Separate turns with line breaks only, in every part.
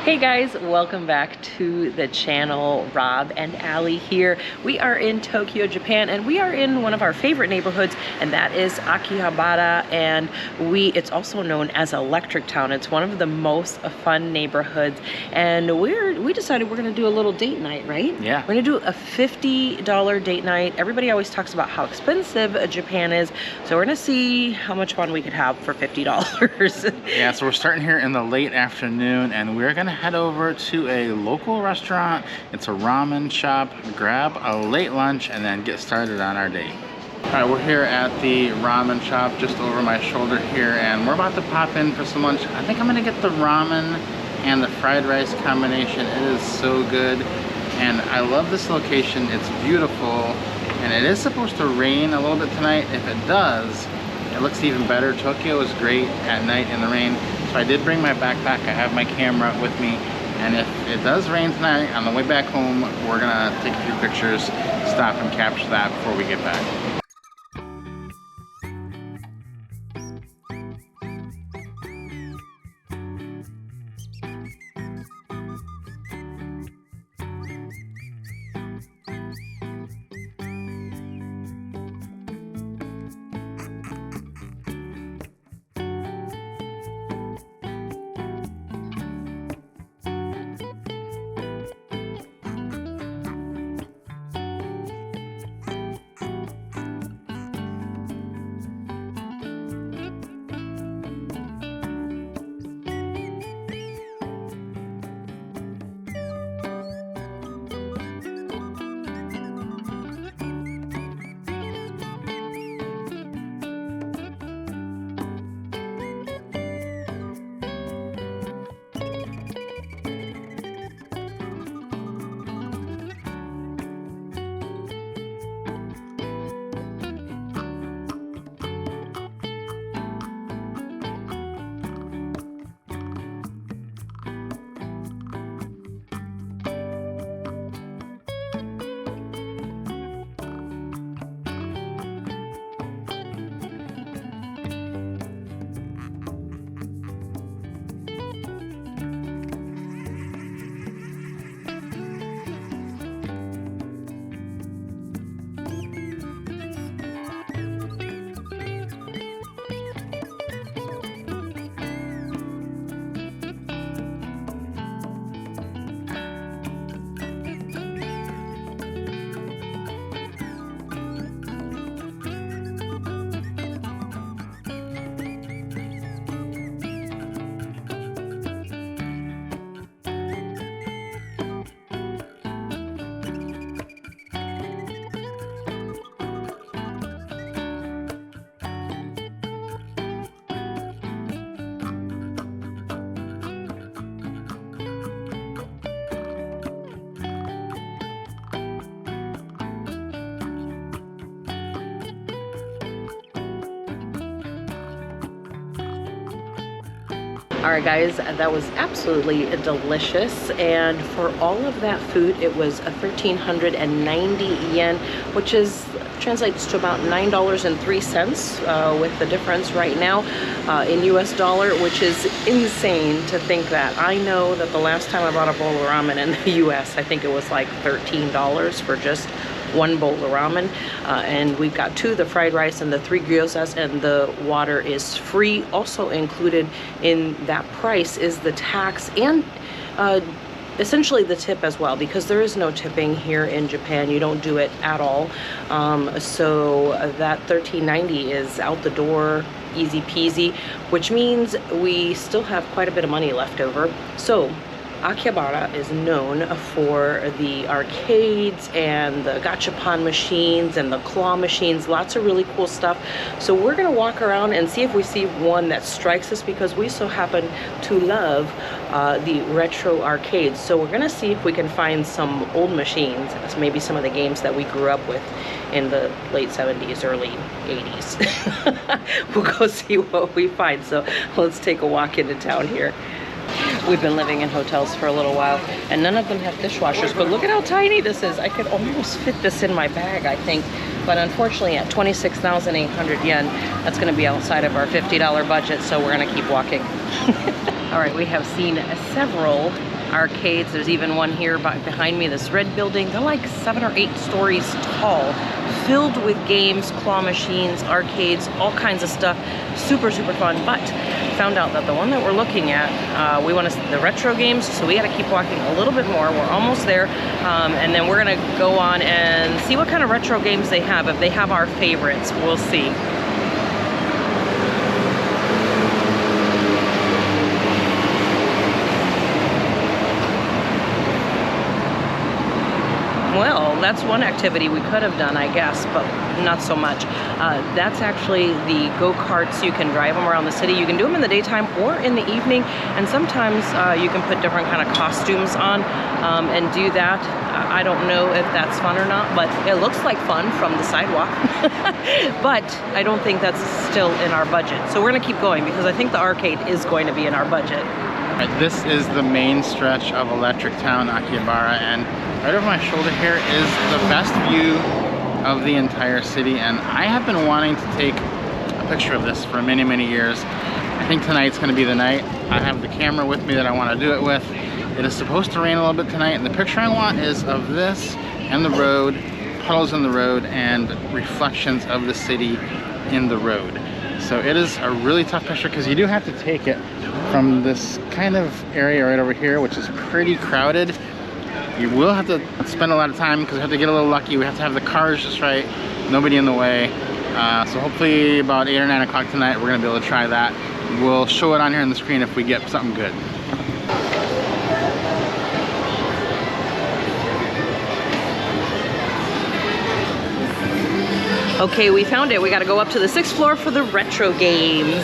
Hey guys, welcome back to the channel. Rob and Allie here. We are in Tokyo, Japan, and we are in one of our favorite neighborhoods, and that is Akihabara, and it's also known as Electric Town. It's one of the most fun neighborhoods, and we decided we're gonna do a little date night, right?
Yeah.
We're gonna do a $50 date night. Everybody always talks about how expensive Japan is, so we're gonna see how much fun we could have for $50.
Yeah, so we're starting here in the late afternoon, and we're gonna head over to a local restaurant. It's a ramen shop, grab a late lunch, and then get started on our date. All right, we're here at the ramen shop just over my shoulder here, and we're about to pop in for some lunch. I think I'm gonna get the ramen and the fried rice combination. It is so good, and I love this location. It's beautiful, and it is supposed to rain a little bit tonight. If it does, it looks even better. Tokyo is great at night in the rain. So I did bring my backpack. I have my camera with me. And if it does rain tonight, on the way back home, we're gonna take a few pictures, stop and capture that before we get back.
All right guys, that was absolutely delicious, and for all of that food it was 1,390 yen, which translates to about $9.03 with the difference right now in US dollar, which is insane to think that. I know that the last time I bought a bowl of ramen in the US, I think it was like $13 for just one bowl of ramen, and we've got two, the fried rice and the 3 gyozas, and the water is free. Also included in that price is the tax and essentially the tip as well, because there is no tipping here in Japan. You don't do it at all. So that $13.90 is out the door, easy peasy, which means we still have quite a bit of money left over. So Akihabara is known for the arcades and the gachapon machines and the claw machines, lots of really cool stuff. So we're gonna walk around and see if we see one that strikes us, because we so happen to love the retro arcades. So we're gonna see if we can find some old machines, maybe some of the games that we grew up with in the late 70s, early 80s. We'll go see what we find. So let's take a walk into town here. We've been living in hotels for a little while, and none of them have dishwashers, but look at how tiny this is. I could almost fit this in my bag, I think, but unfortunately at 26,800 yen, that's gonna be outside of our $50 budget, so we're gonna keep walking. All right, we have seen several arcades. There's even one here behind me, this red building. They're like 7 or 8 stories tall, filled with games, claw machines, arcades, all kinds of stuff. Super, super fun. But found out that the one that we're looking at, we want to the retro games, so we got to keep walking a little bit more. We're almost there, and then we're gonna go on and see what kind of retro games they have. If they have our favorites, we'll see. Well, that's one activity we could have done, I guess, but not so much. That's actually the go-karts. You can drive them around the city. You can do them in the daytime or in the evening, and sometimes you can put different kind of costumes on and do that. I don't know if that's fun or not, but it looks like fun from the sidewalk. But I don't think that's still in our budget. So we're gonna keep going because I think the arcade is going to be in our budget.
Right, this is the main stretch of Electric Town, Akihabara, and right over my shoulder here is the best view of the entire city, and I have been wanting to take a picture of this for many, many years. I think tonight's gonna be the night. I have the camera with me that I wanna do it with. It is supposed to rain a little bit tonight, and the picture I want is of this and the road, puddles in the road, and reflections of the city in the road. So it is a really tough picture because you do have to take it from this kind of area right over here, which is pretty crowded. You will have to spend a lot of time because we have to get a little lucky. We have to have the cars just right, nobody in the way. So hopefully about 8 or 9 o'clock tonight, we're gonna be able to try that. We'll show it on here on the screen if we get something good.
Okay, we found it. We got to go up to the 6th floor for the retro games.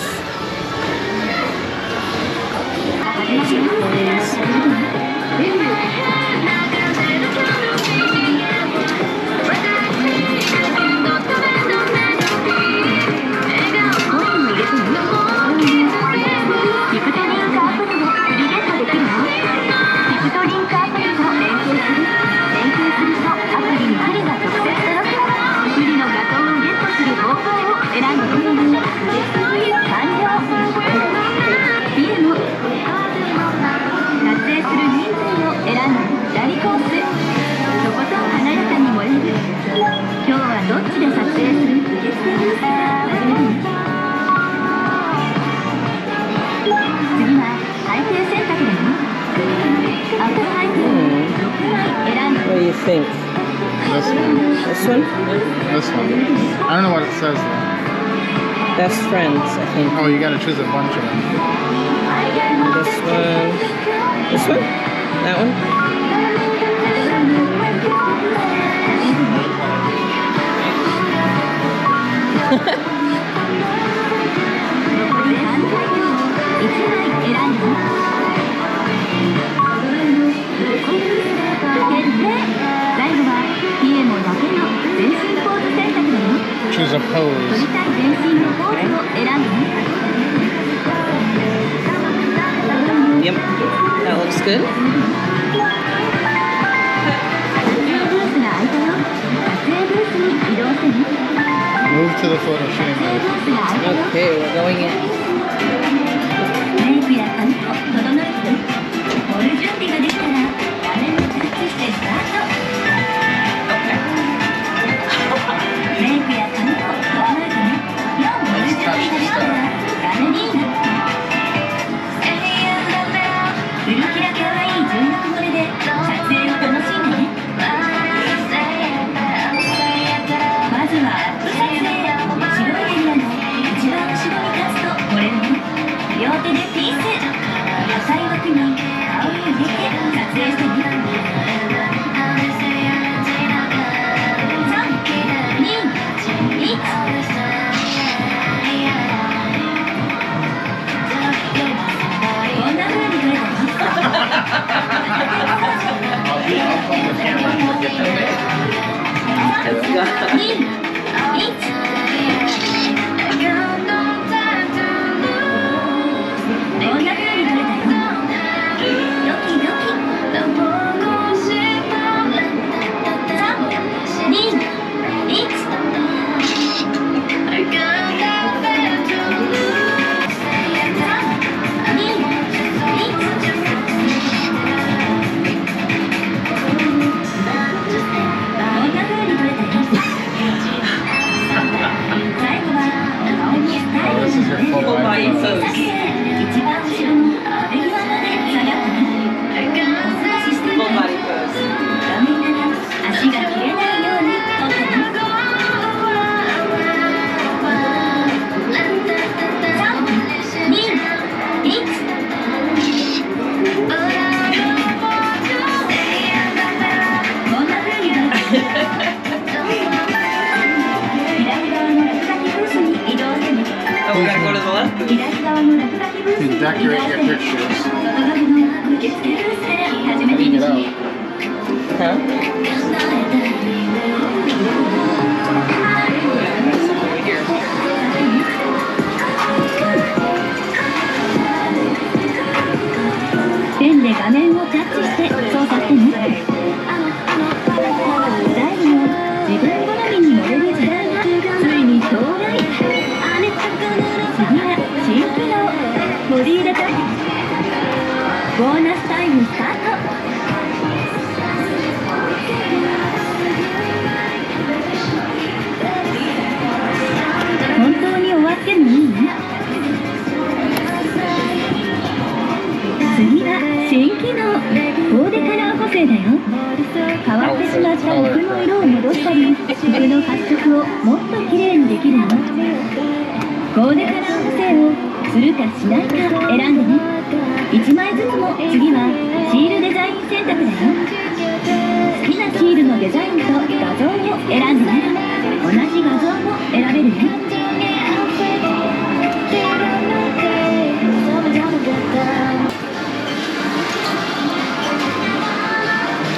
What do you think?
This one.
This one?
This one. I don't know what it says though.
Best friends, I think.
Oh, you gotta choose a bunch of them.
This one. This one? That one?
Choose a pose.
Yep, that looks good.
Move to the photo shooting booth.
Okay, we're going in.
decorate your pictures. Clean it out.
Huh?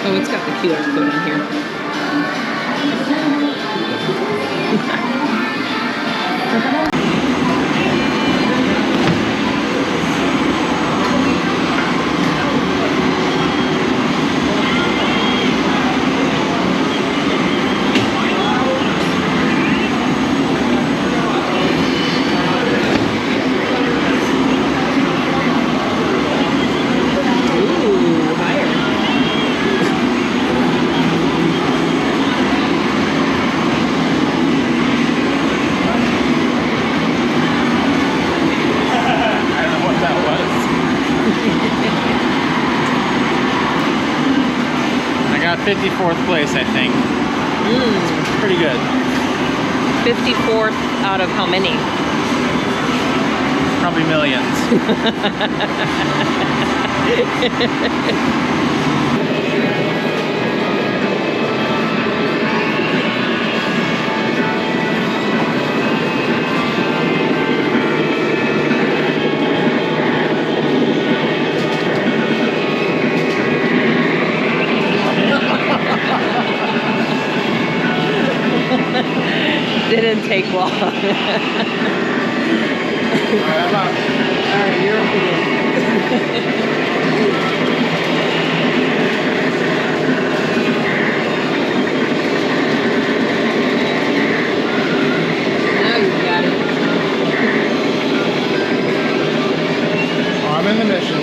Oh, it's got the QR code on here.
I got 54th place, I think. It's pretty good.
54th out of how many?
Probably millions.
Didn't take long.
Alright, I'm out.
Alright, your opinion. Now you got it.
Oh, I'm in the mission.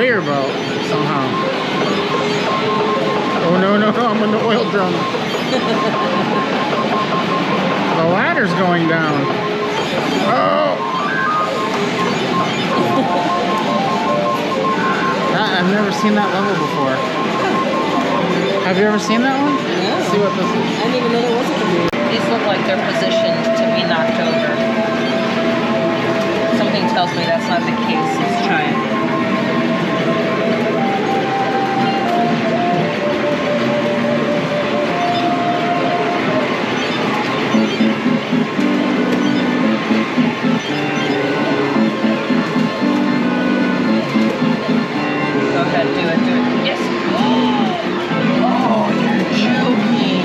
conveyor belt somehow. Oh no, no, no, I'm in the oil drum. The ladder's going down. Oh! I've never seen that level before. Have you ever seen that one?
No.
Let's see what this is.
I didn't even know there was a conveyor. These look like they're positioned to be knocked over. Something tells me that's not the case. Let's try it. Go ahead, do it, do it. Yes. Oh, you're joking.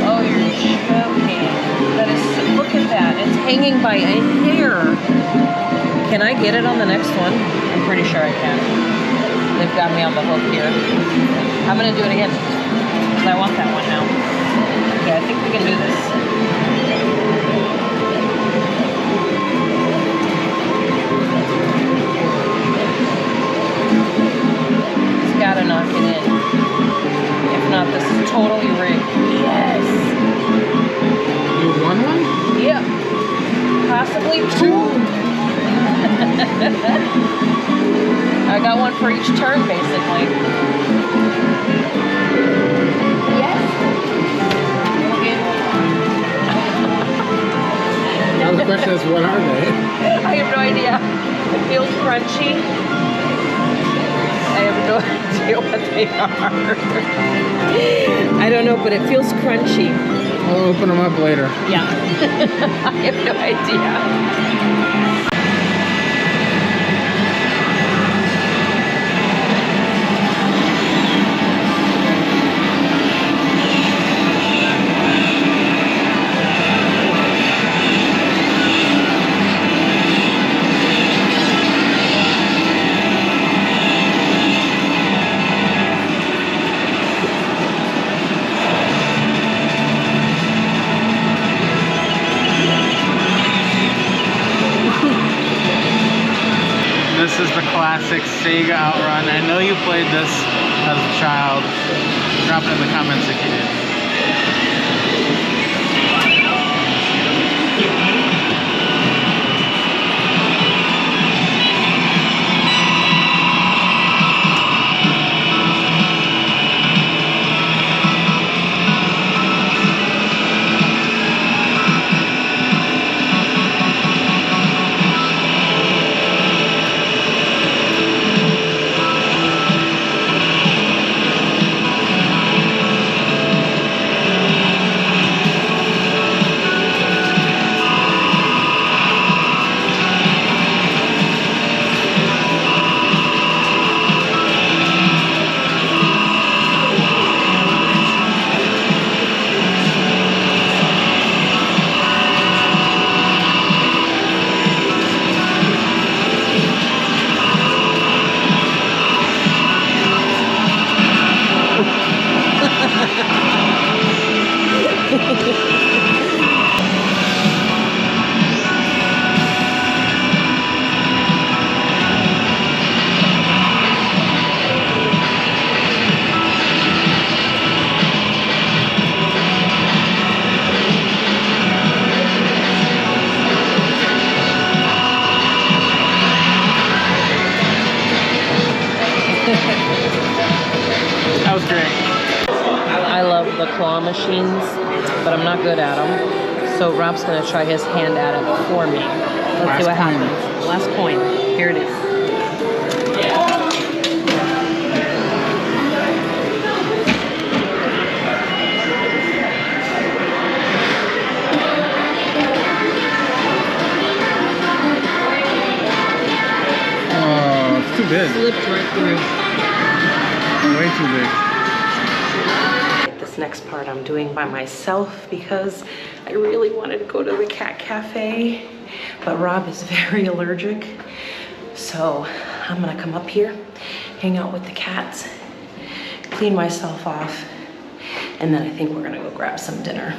Oh, you're joking. That is, look at that. It's hanging by a hair. Can I get it on the next one? I'm pretty sure I can. They've got me on the hook here. I'm gonna do it again, because I want that one now. Okay, I think we can do this. Gotta knock it in. If not, this is totally rigged. Yes!
You won one?
Yep. Possibly two. I got one for each turn, basically. Yes!
Now the question is, what are they?
I have no idea. It feels crunchy. I have no idea what they are. I don't know, but it feels crunchy.
I'll open them up later.
Yeah. I have no idea.
This is the classic Sega Outrun. I know you played this as a child. Drop it in the comments if you did. That was great.
I love the claw machines, but I'm not good at them. So Rob's gonna try his hand at it for me. Let's see what happens. Last coin. Here it is.
Oh, it's too big.
Slipped right through.
Way too big.
This next part I'm doing by myself because I really wanted to go to the cat cafe, but Rob is very allergic. So I'm gonna come up here, hang out with the cats, clean myself off, and then I think we're gonna go grab some dinner.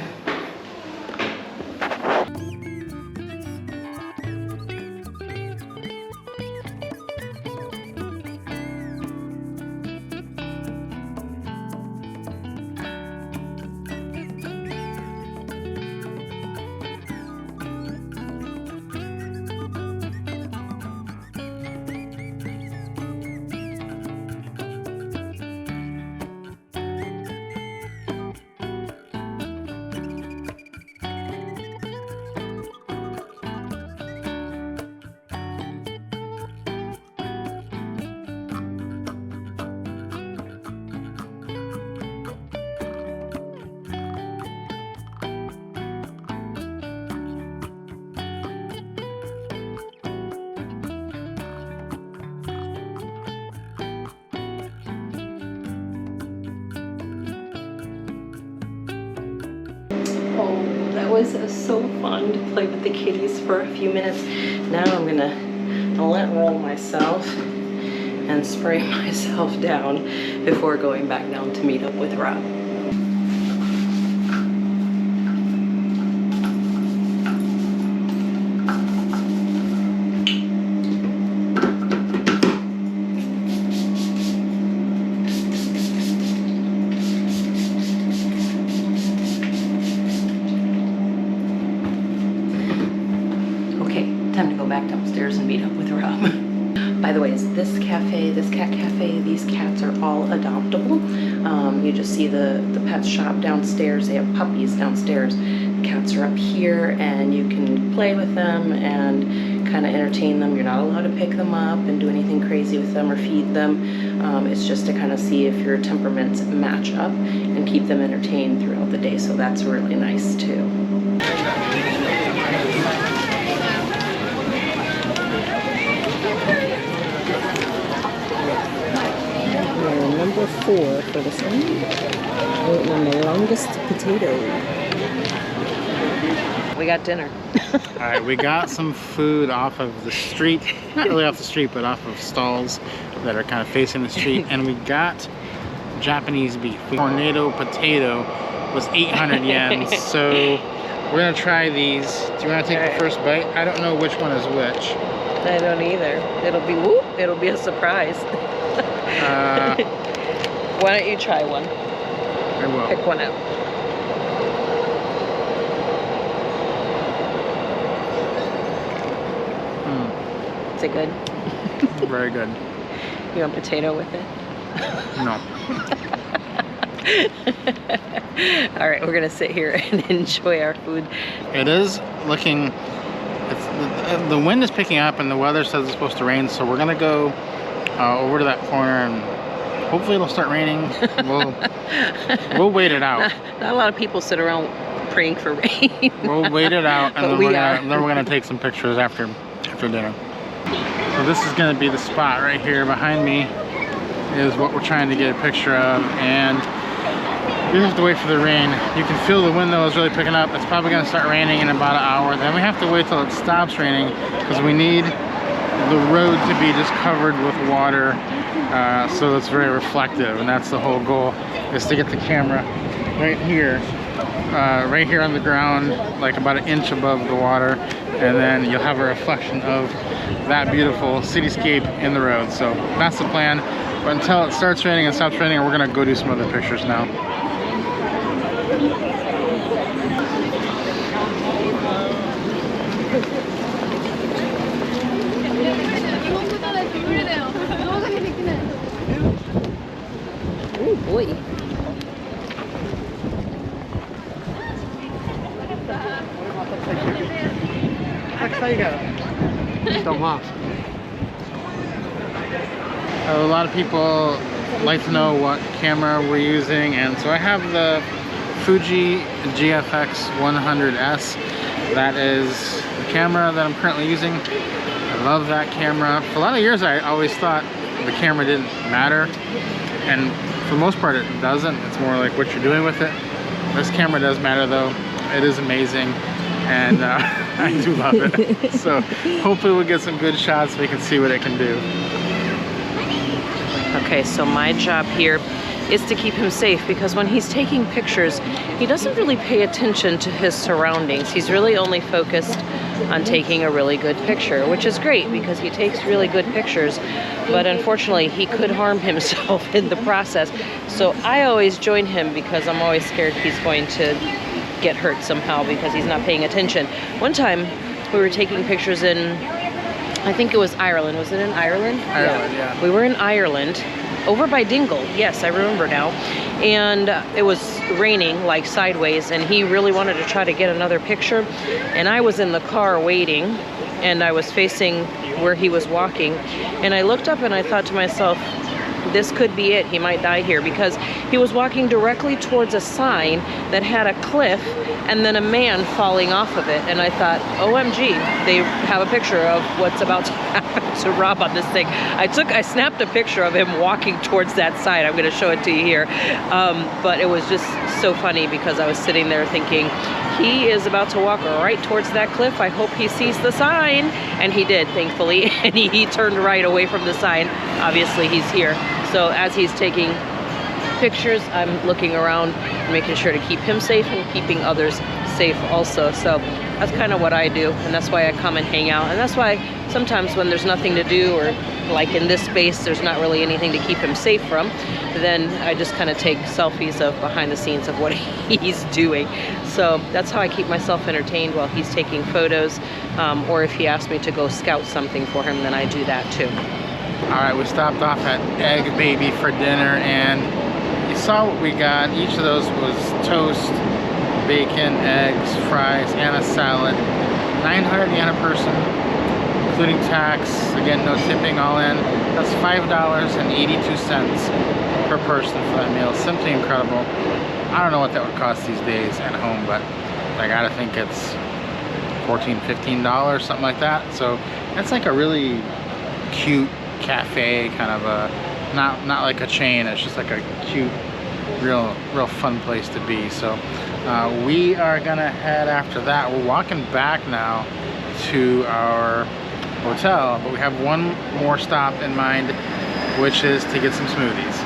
was so fun to play with the kitties for a few minutes. Now I'm gonna lint roll myself and spray myself down before going back down to meet up with Rob. Time to go back downstairs and meet up with Rob. By the way, this cafe, this cat cafe, these cats are all adoptable. You just see the pet shop downstairs. They have puppies downstairs. The cats are up here and you can play with them and kind of entertain them. You're not allowed to pick them up and do anything crazy with them or feed them. It's just to kind of see if your temperaments match up and keep them entertained throughout the day. So that's really nice too. Number 4 for this one. And the longest potato. We got dinner.
All right, we got some food off of the street. Not really off the street, but off of stalls that are kind of facing the street. And we got Japanese beef. Tornado potato was 800 yen. So we're gonna try these. Do you want to take the first bite? I don't know which one is which.
I don't either. It'll be a surprise. Why don't you try one?
I will.
Pick one out. Is it good?
Very good.
You want potato with it?
No.
All right, we're gonna sit here and enjoy our food.
It is looking, the wind is picking up and the weather says it's supposed to rain, so we're gonna go over to that corner and hopefully it'll start raining. We'll wait it out.
Not a lot of people sit around praying for rain.
We'll wait it out and then we're gonna take some pictures after dinner. So this is gonna be the spot right here behind me is what we're trying to get a picture of, and we have to wait for the rain. You can feel the wind though is really picking up. It's probably gonna start raining in about an hour. Then we have to wait till it stops raining because we need the road to be just covered with water so it's very reflective, and that's the whole goal, is to get the camera right here on the ground, like about an inch above the water, and then you'll have a reflection of that beautiful cityscape in the road. So that's the plan, but until it starts raining and stops raining, we're gonna go do some other pictures now.
Oh boy.
A lot of people like to know what camera we're using, and so I have the Fuji GFX 100S. That is the camera that I'm currently using. I love that camera. For a lot of years I always thought the camera didn't matter, and for the most part it doesn't. It's more like what you're doing with it. This camera does matter though. It is amazing, and I do love it. So hopefully we'll get some good shots so we can see what it can do.
Okay, so my job here is to keep him safe, because when he's taking pictures, he doesn't really pay attention to his surroundings. He's really only focused on taking a really good picture, which is great because he takes really good pictures, but unfortunately he could harm himself in the process. So I always join him because I'm always scared he's going to get hurt somehow because he's not paying attention. One time we were taking pictures in, I think it was Ireland. Was it in Ireland?
Ireland, yeah.
We were in Ireland, over by Dingle. Yes, I remember now. And it was raining, like sideways, and he really wanted to try to get another picture. And I was in the car waiting, and I was facing where he was walking. And I looked up and I thought to myself, this could be it. He might die here, because he was walking directly towards a sign that had a cliff and then a man falling off of it. And I thought, OMG, they have a picture of what's about to happen to Rob on this thing. I snapped a picture of him walking towards that sign. I'm gonna show it to you here. But it was just so funny, because I was sitting there thinking, he is about to walk right towards that cliff. I hope he sees the sign. And he did, thankfully. And he turned right away from the sign. Obviously, he's here. So as he's taking pictures, I'm looking around, making sure to keep him safe and keeping others safe also. So that's kind of what I do. And that's why I come and hang out. And that's why sometimes when there's nothing to do, or like in this space, there's not really anything to keep him safe from, then I just kind of take selfies of behind the scenes of what he's doing. So that's how I keep myself entertained while he's taking photos, or if he asks me to go scout something for him, then I do that too.
All right, we stopped off at Egg Baby for dinner, and you saw what we got. Each of those was toast, bacon, eggs, fries, and a salad. 900 yen a person, including tax. Again, no tipping, all in. That's $5.82 per person for that meal. Simply incredible. I don't know what that would cost these days at home, but I gotta think it's $14, $15, something like that. So that's like a really cute cafe, kind of a, not like a chain. It's just like a cute, real fun place to be. So we are gonna head after that. We're walking back now to our hotel, but we have one more stop in mind, which is to get some smoothies.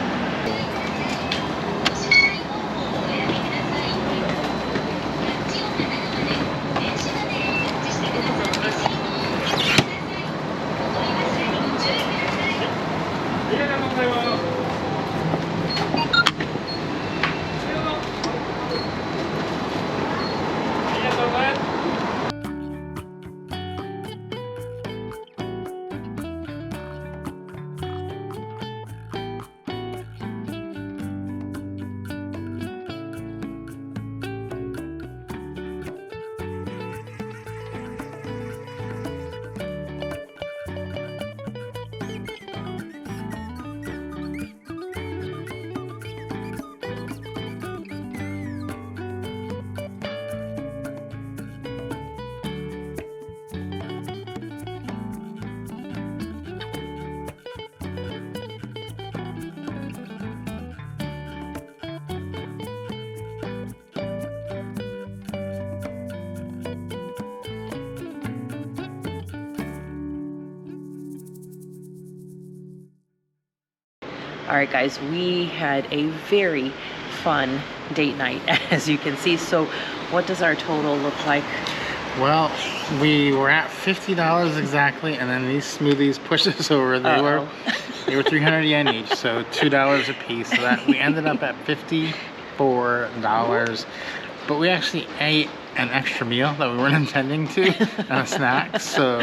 All right, guys, we had a very fun date night, as you can see. So what does our total look like?
Well, we were at $50 exactly, and then these smoothies pushed us over. They were 300 yen each, so $2 a piece. So that we ended up at $54. But we actually ate an extra meal that we weren't intending to, and a snack, so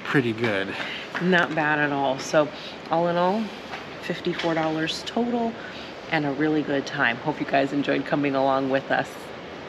pretty good.
Not bad at all. So all in all, $54 total, and a really good time. Hope you guys enjoyed coming along with us.